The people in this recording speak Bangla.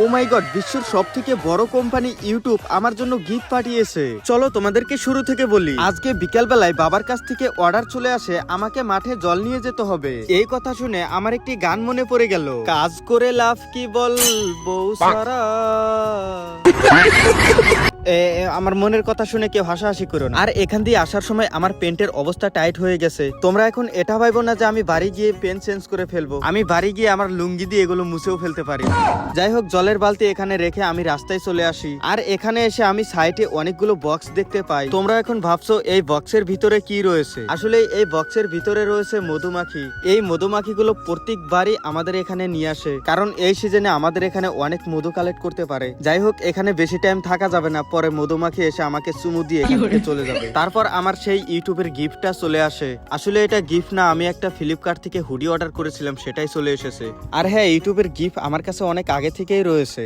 ও মাই গড, বিশ্বের সব থেকে বড় কোম্পানি ইউটিউব আমার জন্য গিফট পাঠিয়েছে। চলো তোমাদেরকে শুরু থেকে বলি। আজকে বিকেল বেলায় বাবার কাছ থেকে অর্ডার চলে আসে, আমাকে মাঠে জল নিয়ে যেতে হবে। এই কথা শুনে আমার একটি গান মনে পড়ে গেল, কাজ করে লাভ কি বল বউ সারা। আমার মনের কথা শুনে কেউ হাসাহাসি করো না। আর এখান দিয়ে আসার সময় আমার পেন্টের অবস্থা টাইট হয়ে গেছে। তোমরা এখন এটা ভাইবো না যে আমি বাড়ি গিয়ে পেন চেঞ্জ করে ফেলবো। আমি বাড়ি গিয়ে আমার লুঙ্গি দিয়ে এগুলো মুছেও ফেলতে পারি। যাই হোক, জলের বালতি এখানে রেখে আমি রাস্তায় চলে আসি। আর এখানে এসে আমি সাইডে অনেকগুলো বক্স দেখতে পাই। তোমরা এখন ভাবছো এই বক্সের ভিতরে কি রয়েছে। আসলে এই বক্সের ভিতরে রয়েছে মধুমাখি। এই মধুমাখিগুলো প্রত্যেকবারই আমাদের এখানে নিয়ে আসে, কারণ এই সিজনে আমাদের এখানে অনেক মধু কালেক্ট করতে পারে। যাই হোক, এখানে বেশি টাইম থাকা যাবে না, পরে মধুমাখি এসে আমাকে চুমু দিয়ে এখান থেকে চলে যাবে। তারপর আমার সেই ইউটিউবের গিফটটা চলে আসে। আসলে এটা গিফট না, আমি একটা ফ্লিপকার্ট থেকে হুডি অর্ডার করেছিলাম, সেটাই চলে এসেছে। আর হ্যাঁ, ইউটিউবের গিফট আমার কাছে অনেক আগে থেকেই রয়েছে।